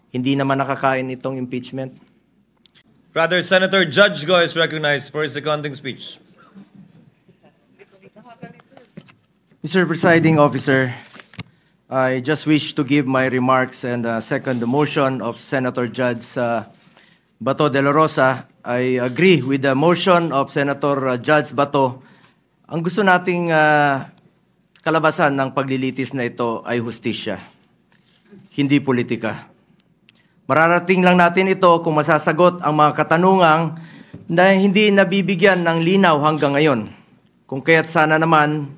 Hindi naman nakakain itong impeachment. Rather, Senator Judge Go is recognized for his seconding speech. Mr. Presiding Officer, I just wish to give my remarks and second the motion of Senator Judge Bato de la Rosa. I agree with the motion of Senator Judge Bato. Ang gusto nating kalabasan ng paglilitis na ito ay hustisya, hindi politika. Mararating lang natin ito kung masasagot ang mga katanungang na hindi nabibigyan ng linaw hanggang ngayon. Kung kaya't sana naman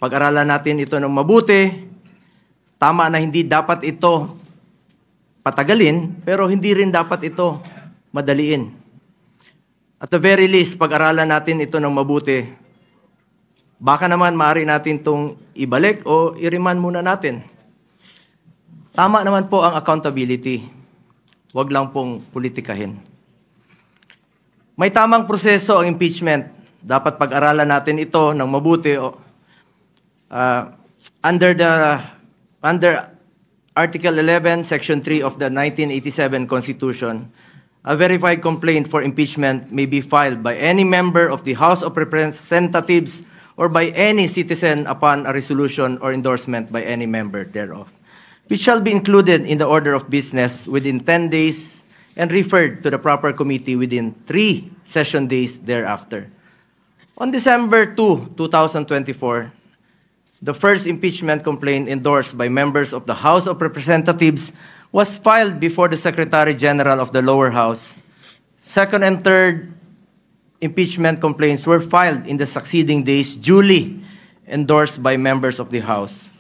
pag-aralan natin ito ng mabuti. Tama na hindi dapat ito patagalin, pero hindi rin dapat ito madaliin. At the very least, pag-aralan natin ito ng mabuti. Baka naman maaari natin itong ibalik o i-remand muna natin. Tama naman po ang accountability. Huwag lang pong politikahin. May tamang proseso ang impeachment. Dapat pag-aralan natin ito ng mabuti. Under Article 11, Section 3 of the 1987 Constitution, a verified complaint for impeachment may be filed by any member of the House of Representatives or by any citizen upon a resolution or endorsement by any member thereof, which shall be included in the order of business within 10 days and referred to the proper committee within 3 session days thereafter. On December 2, 2024, the first impeachment complaint endorsed by members of the House of Representatives was filed before the Secretary General of the lower house. Second and third impeachment complaints were filed in the succeeding days, duly endorsed by members of the House.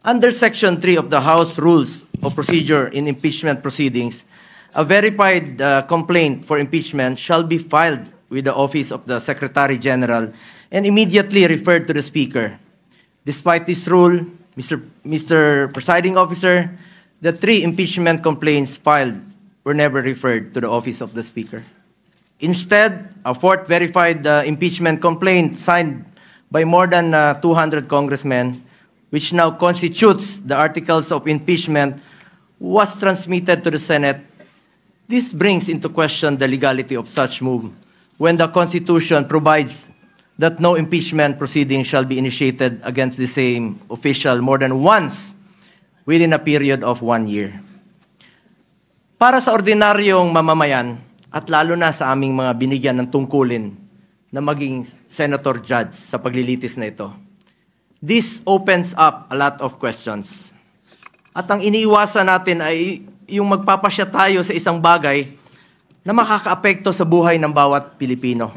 Under Section 3 of the House Rules of Procedure in Impeachment Proceedings, a verified complaint for impeachment shall be filed with the Office of the Secretary General and immediately referred to the Speaker. Despite this rule, Mr. Presiding Officer, the 3 impeachment complaints filed were never referred to the Office of the Speaker. Instead, a 4th verified impeachment complaint signed by more than 200 congressmen, which now constitutes the articles of impeachment, was transmitted to the Senate. This brings into question the legality of such move when the Constitution provides that no impeachment proceeding shall be initiated against the same official more than once within a period of 1 year. Para sa ordinaryong mamamayan, at lalo na sa aming mga binigyan ng tungkulin na maging senator judge sa paglilitis na ito, this opens up a lot of questions. At ang iniiwasan natin ay yung magpapasya tayo sa isang bagay na makakaapekto sa buhay ng bawat Pilipino.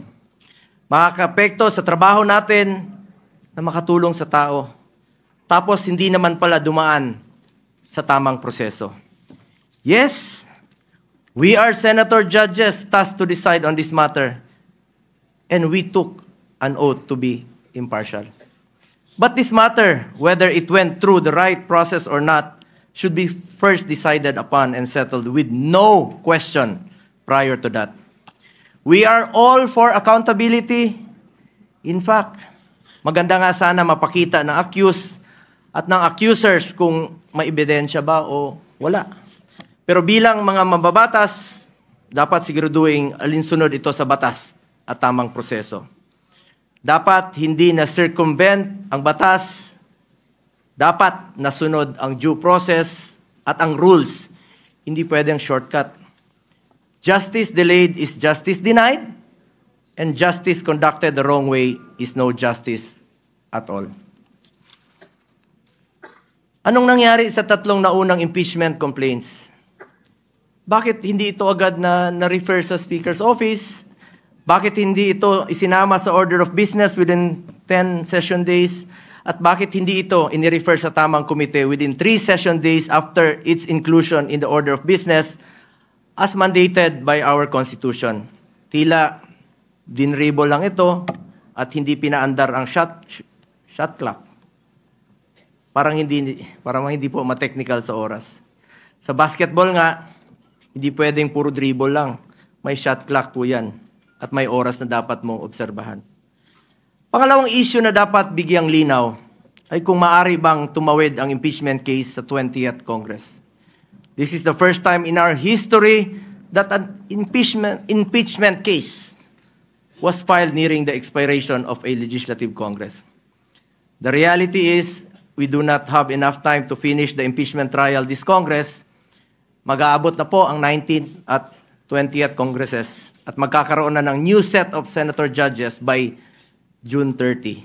Makakaapekto sa trabaho natin na makatulong sa tao. Tapos hindi naman pala dumaan sa tamang proseso. Yes, we are senator judges tasked to decide on this matter, and we took an oath to be impartial. But this matter, whether it went through the right process or not, should be first decided upon and settled with no question prior to that. We are all for accountability. In fact, maganda nga sana mapakita ng accused at ng accusers kung may ebidensya ba o wala. Pero bilang mga mababatas, dapat siguraduhin alinsunod ito sa batas at tamang proseso. Dapat hindi na circumvent ang batas, dapat nasunod ang due process at ang rules. Hindi pwedeng shortcut. Justice delayed is justice denied, and justice conducted the wrong way is no justice at all. Anong nangyari sa 3 naunang impeachment complaints? Bakit hindi ito agad na-refer sa Speaker's Office? Bakit hindi ito isinama sa order of business within 10 session days? At bakit hindi ito inirefer sa tamang komite within 3 session days after its inclusion in the order of business as mandated by our Constitution? Tila dinribo lang ito at hindi pinaandar ang shot clock. Parang hindi po ma-technical sa oras. Sa basketball nga, hindi pwedeng puro dribble lang. May shot clock po yan at may oras na dapat mong obserbahan. Pangalawang issue na dapat bigyang linaw ay kung maaari bang tumawid ang impeachment case sa 20th Congress. This is the first time in our history that an impeachment case was filed nearing the expiration of a legislative Congress. The reality is, we do not have enough time to finish the impeachment trial this Congress. Mag-aabot na po ang 19th at 20th Congresses at magkakaroon na ng new set of senator judges by June 30.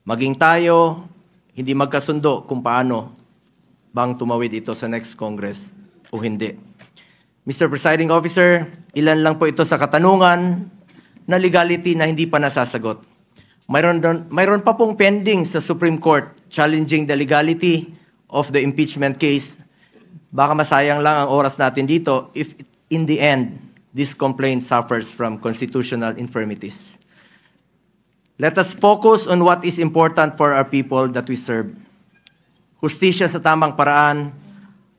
Maging tayo, hindi magkasundo kung paano bang tumawid ito sa next Congress o hindi. Mr. Presiding Officer, ilan lang po ito sa katanungan na legality na hindi pa nasasagot. Mayroon pa pong pending sa Supreme Court challenging the legality of the impeachment case. Baka masayang lang ang oras natin dito if in the end, this complaint suffers from constitutional infirmities. Let us focus on what is important for our people that we serve. Hustisya sa tamang paraan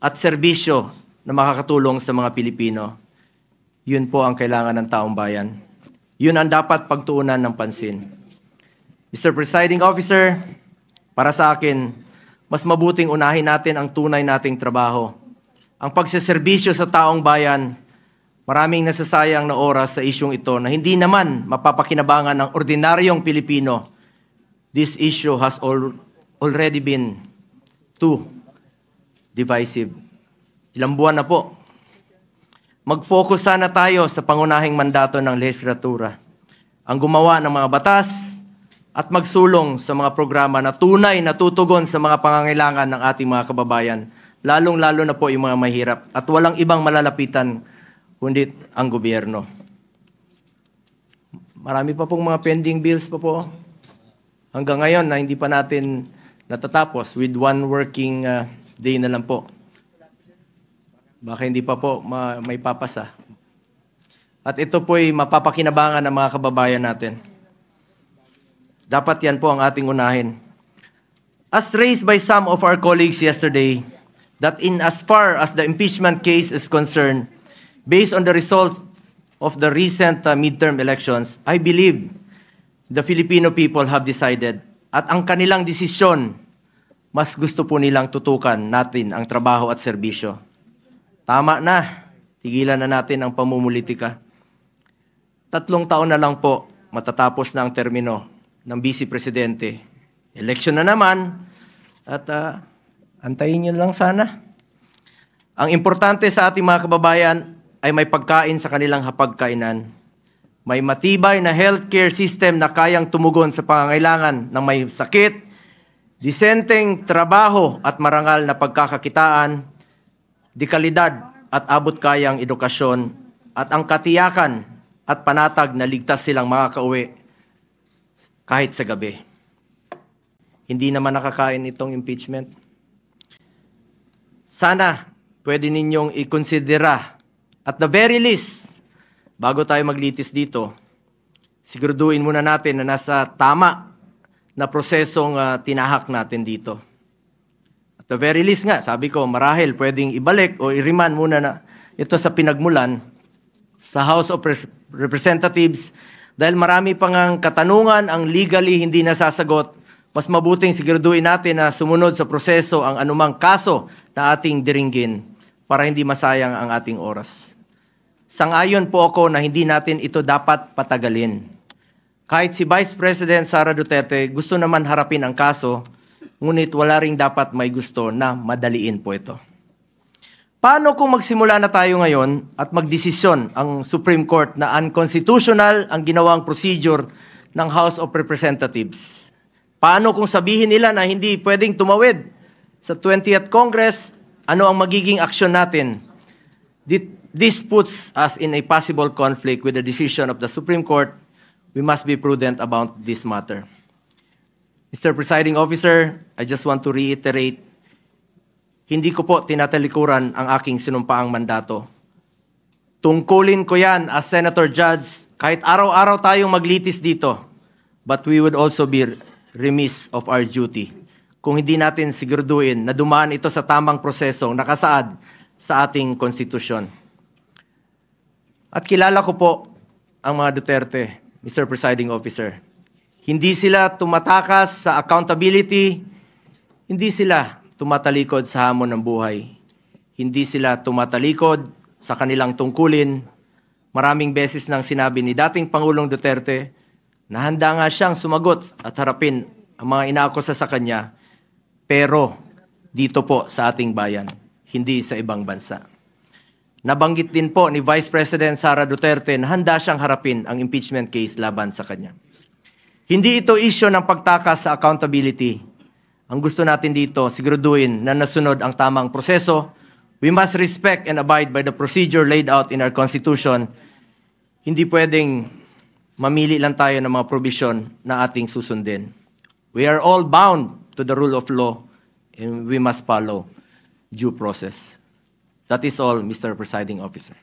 at serbisyo na makakatulong sa mga Pilipino. Yun po ang kailangan ng taong bayan. Yun ang dapat pagtuunan ng pansin. Mr. Presiding Officer, para sa akin, mas mabuting unahin natin ang tunay nating trabaho. Ang pagseserbisyo sa taong bayan, maraming nasasayang na oras sa isyong ito na hindi naman mapapakinabangan ng ordinaryong Pilipino. This issue has already been too divisive. Ilang buwan na po. Mag-focus sana tayo sa pangunahing mandato ng lehislatura. Ang gumawa ng mga batas at magsulong sa mga programa na tunay na tutugon sa mga pangangailangan ng ating mga kababayan, lalong-lalo na po yung mga mahirap at walang ibang malalapitan kundi ang gobyerno. Marami pa pong mga pending bills pa po hanggang ngayon na hindi pa natin natatapos with one working day na lang po. Baka hindi pa po may papasa. At ito po'y mapapakinabangan ng mga kababayan natin. Dapat yan po ang ating unahin. As raised by some of our colleagues yesterday, that in as far as the impeachment case is concerned, based on the results of the recent midterm elections, I believe the Filipino people have decided at ang kanilang desisyon, mas gusto po nilang tutukan natin ang trabaho at serbisyo. Tama na, tigilan na natin ang pamumulitika. 3 taon na lang po, matatapos na ang termino ng Vice Presidente. Election na naman, at antayin nyo lang sana. Ang importante sa ating mga kababayan ay may pagkain sa kanilang hapagkainan. May matibay na healthcare system na kayang tumugon sa pangangailangan ng may sakit, disenteng trabaho at marangal na pagkakakitaan, dekalidad at abot-kayang edukasyon, at ang katiyakan at panatag na ligtas silang makakauwi kahit sa gabi. Hindi naman nakakain itong impeachment. Sana pwede ninyong ikonsidera at the very least, bago tayo maglitis dito, siguraduhin muna natin na nasa tama na prosesong tinahak natin dito. At the very least nga, sabi ko, marahil pwedeng ibalik o i-remand muna na ito sa pinagmulan sa House of Representatives dahil marami pang ang katanungan ang legally hindi nasasagot. Mas mabuting siguraduhin natin na sumunod sa proseso ang anumang kaso na ating diringgin para hindi masayang ang ating oras. Sang-ayon po ako na hindi natin ito dapat patagalin. Kahit si Vice President Sara Duterte gusto naman harapin ang kaso, ngunit wala ring dapat may gusto na madaliin po ito. Paano kung magsimula na tayo ngayon at magdesisyon ang Supreme Court na unconstitutional ang ginawang procedure ng House of Representatives? Paano kung sabihin nila na hindi pwedeng tumawid sa 20th Congress? Ano ang magiging aksyon natin? This puts us in a possible conflict with the decision of the Supreme Court. We must be prudent about this matter. Mr. Presiding Officer, I just want to reiterate, hindi ko po tinatalikuran ang aking sinumpaang mandato. Tungkulin ko yan as Senator Judge, kahit araw-araw tayong maglitis dito, but we would also be remiss of our duty kung hindi natin siguraduhin na dumaan ito sa tamang prosesong nakasaad sa ating konstitusyon. At kilala ko po ang mga Duterte, Mr. Presiding Officer. Hindi sila tumatakas sa accountability, hindi sila tumatalikod sa hamon ng buhay. Hindi sila tumatalikod sa kanilang tungkulin. Maraming beses nang sinabi ni dating Pangulong Duterte na handa nga siyang sumagot at harapin ang mga inaakusa sa kanya, pero dito po sa ating bayan, hindi sa ibang bansa. Nabanggit din po ni Vice President Sara Duterte na handa siyang harapin ang impeachment case laban sa kanya. Hindi ito issue ng pagtakas sa accountability. Ang gusto natin dito, siguraduhin na nasunod ang tamang proseso. We must respect and abide by the procedure laid out in our Constitution. Hindi pwedeng mamili lang tayo ng mga provision na ating susundin. We are all bound to the rule of law and we must follow due process. That is all, Mr. Presiding Officer.